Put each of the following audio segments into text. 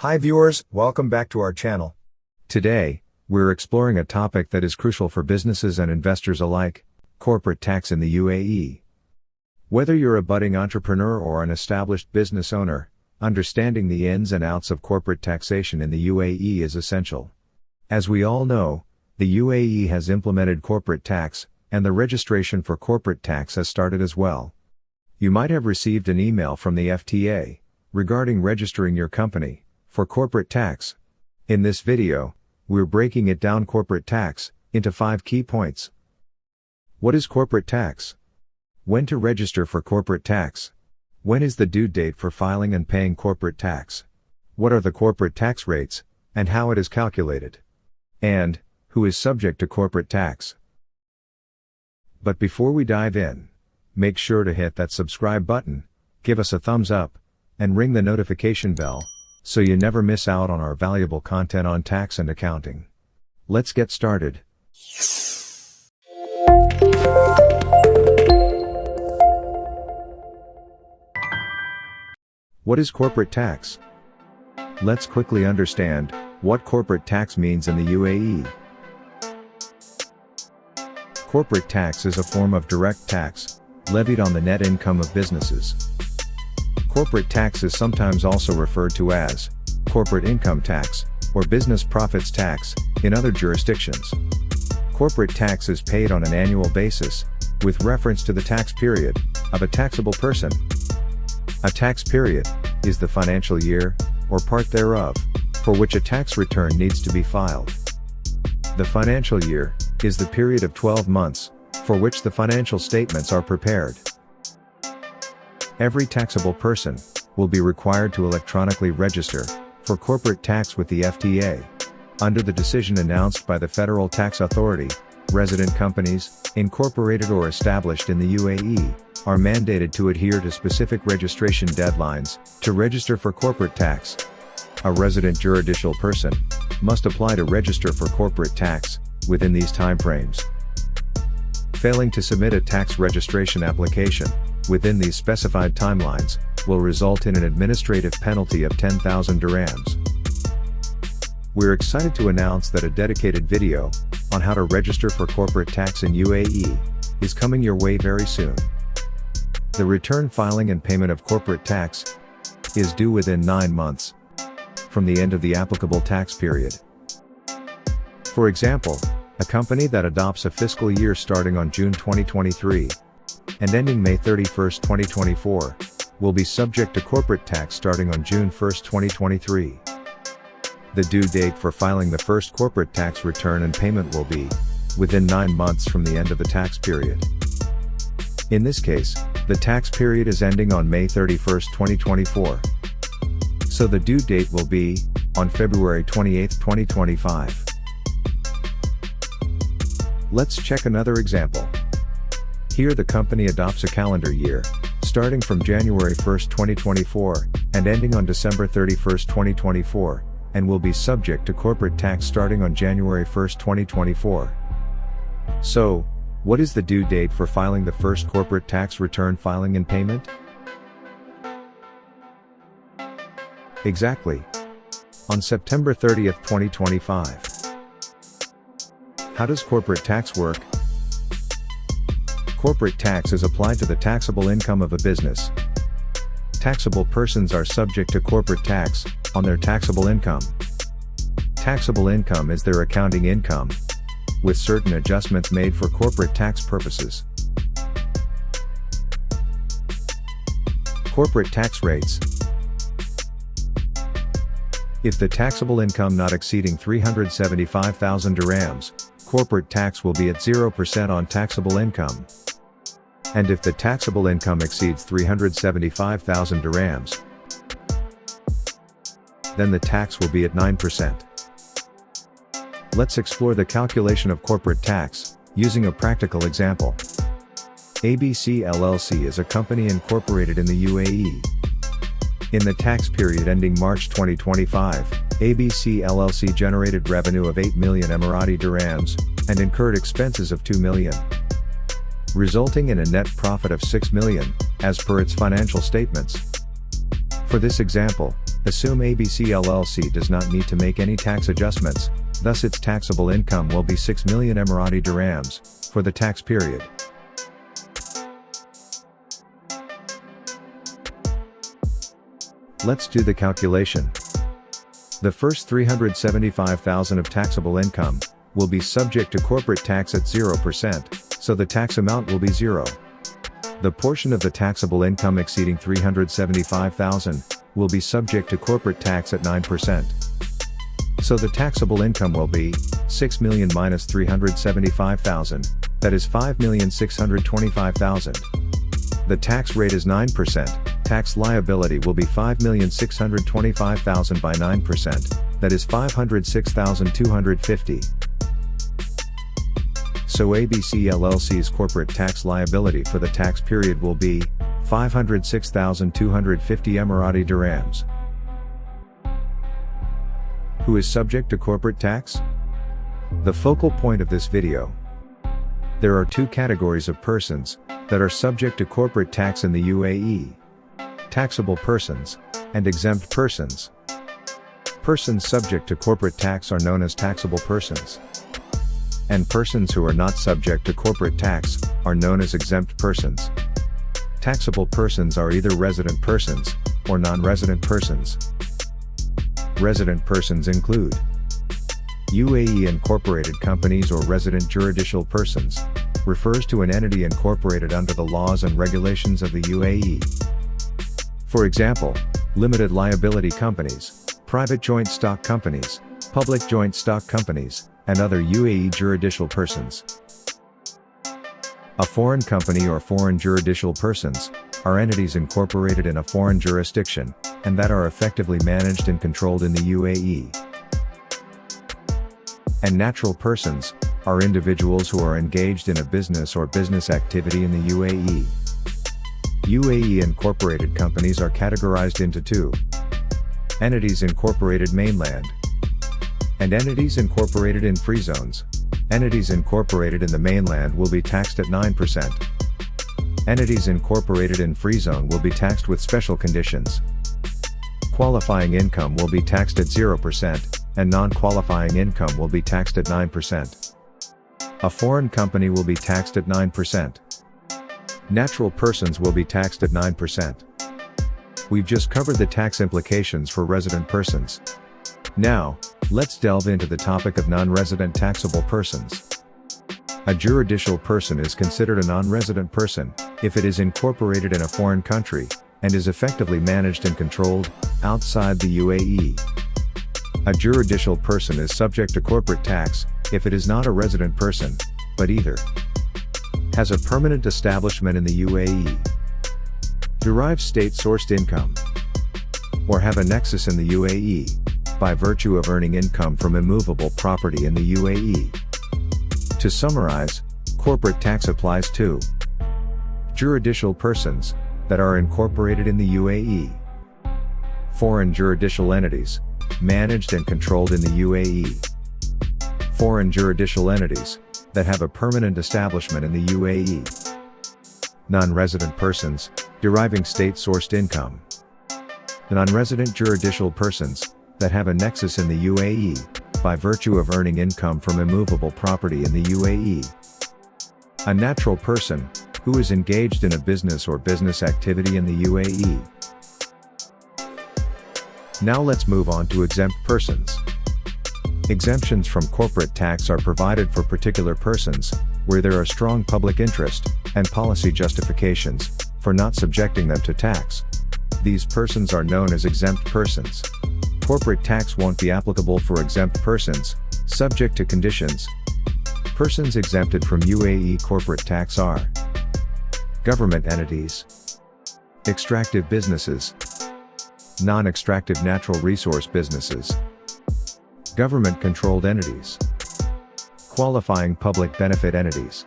Hi viewers, welcome back to our channel. Today, we're exploring a topic that is crucial for businesses and investors alike: corporate tax in the UAE. Whether you're a budding entrepreneur or an established business owner, understanding the ins and outs of corporate taxation in the UAE is essential. As we all know, the UAE has implemented corporate tax, and the registration for corporate tax has started as well. You might have received an email from the FTA regarding registering your company for corporate tax. In this video, we're breaking it down corporate tax into 5 key points. What is corporate tax? When to register for corporate tax? When is the due date for filing and paying corporate tax? What are the corporate tax rates, and how it is calculated? And, who is subject to corporate tax? But before we dive in, make sure to hit that subscribe button, give us a thumbs up, and ring the notification bell, so you never miss out on our valuable content on tax and accounting. Let's get started. What is corporate tax? Let's quickly understand what corporate tax means in the UAE. Corporate tax is a form of direct tax levied on the net income of businesses. Corporate tax is sometimes also referred to as corporate income tax or business profits tax in other jurisdictions. Corporate tax is paid on an annual basis with reference to the tax period of a taxable person. A tax period is the financial year, or part thereof, for which a tax return needs to be filed. The financial year is the period of 12 months for which the financial statements are prepared. Every taxable person will be required to electronically register for corporate tax with the FTA. Under the decision announced by the Federal Tax Authority, resident companies, incorporated or established in the UAE, are mandated to adhere to specific registration deadlines to register for corporate tax. A resident juridical person must apply to register for corporate tax within these timeframes. Failing to submit a tax registration application within these specified timelines will result in an administrative penalty of 10,000 dirhams. We're excited to announce that a dedicated video on how to register for corporate tax in UAE is coming your way very soon. The return filing and payment of corporate tax is due within 9 months from the end of the applicable tax period. For example, a company that adopts a fiscal year starting on June 2023 and ending May 31, 2024, will be subject to corporate tax starting on June 1, 2023. The due date for filing the first corporate tax return and payment will be within 9 months from the end of the tax period. In this case, the tax period is ending on May 31, 2024. So the due date will be on February 28, 2025. Let's check another example. Here the company adopts a calendar year, starting from January 1, 2024, and ending on December 31, 2024, and will be subject to corporate tax starting on January 1, 2024. So, what is the due date for filing the first corporate tax return filing and payment? Exactly. On September 30, 2025. How does corporate tax work? Corporate tax is applied to the taxable income of a business. Taxable persons are subject to corporate tax on their taxable income. Taxable income is their accounting income, with certain adjustments made for corporate tax purposes. Corporate tax rates. If the taxable income not exceeding 375,000 dirhams, corporate tax will be at 0% on taxable income. And if the taxable income exceeds 375,000 dirhams, then the tax will be at 9%. Let's explore the calculation of corporate tax, using a practical example. ABC LLC is a company incorporated in the UAE. In the tax period ending March 2025, ABC LLC generated revenue of 8 million Emirati dirhams, and incurred expenses of 2 million. Resulting in a net profit of 6 million, as per its financial statements. For this example, Assume ABC LLC does not need to make any tax adjustments, thus its taxable income will be 6 million Emirati dirhams for the tax period. Let's do the calculation. The first 375,000 of taxable income will be subject to corporate tax at 0%, so the tax amount will be 0. The portion of the taxable income exceeding 375,000 will be subject to corporate tax at 9%. So the taxable income will be 6 million minus 375,000, that is 5,625,000. The tax rate is 9%, tax liability will be 5,625,000 by 9%, that is 506,250. So ABC LLC's corporate tax liability for the tax period will be 506,250 Emirati dirhams. Who is subject to corporate tax? The focal point of this video. There are two categories of persons that are subject to corporate tax in the UAE: taxable persons and exempt persons. Persons subject to corporate tax are known as taxable persons, and persons who are not subject to corporate tax are known as exempt persons. Taxable persons are either resident persons or non-resident persons. Resident persons include UAE incorporated companies or resident juridical persons, refers to an entity incorporated under the laws and regulations of the UAE. For example, limited liability companies, private joint stock companies, public joint stock companies, and other UAE juridical persons. A foreign company or foreign juridical persons are entities incorporated in a foreign jurisdiction, and that are effectively managed and controlled in the UAE. And natural persons are individuals who are engaged in a business or business activity in the UAE. UAE incorporated companies are categorized into two: entities incorporated mainland and entities incorporated in free zones. Entities incorporated in the mainland will be taxed at 9%. Entities incorporated in free zone will be taxed with special conditions. Qualifying income will be taxed at 0%, and non-qualifying income will be taxed at 9%. A foreign company will be taxed at 9%. Natural persons will be taxed at 9%. We've just covered the tax implications for resident persons. Now, let's delve into the topic of non-resident taxable persons. A juridical person is considered a non-resident person if it is incorporated in a foreign country and is effectively managed and controlled outside the UAE. A juridical person is subject to corporate tax if it is not a resident person, but either has a permanent establishment in the UAE, derives state-sourced income, or have a nexus in the UAE by virtue of earning income from immovable property in the UAE. To summarize, corporate tax applies to juridical persons that are incorporated in the UAE, foreign juridical entities managed and controlled in the UAE, foreign juridical entities that have a permanent establishment in the UAE, non-resident persons deriving state-sourced income, non-resident juridical persons that have a nexus in the UAE by virtue of earning income from immovable property in the UAE, a natural person who is engaged in a business or business activity in the UAE. Now let's move on to exempt persons. Exemptions from corporate tax are provided for particular persons where there are strong public interest and policy justifications for not subjecting them to tax. These persons are known as exempt persons. Corporate tax won't be applicable for exempt persons, subject to conditions. Persons exempted from UAE corporate tax are government entities, extractive businesses, non-extractive natural resource businesses, government-controlled entities, qualifying public benefit entities,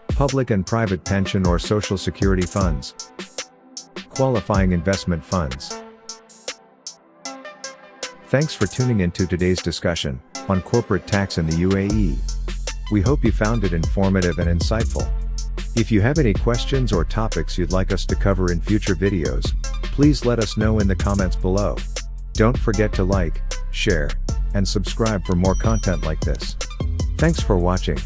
public and private pension or social security funds, qualifying investment funds. Thanks for tuning in to today's discussion on corporate tax in the UAE. We hope you found it informative and insightful. If you have any questions or topics you'd like us to cover in future videos, please let us know in the comments below. Don't forget to like, share, and subscribe for more content like this. Thanks for watching.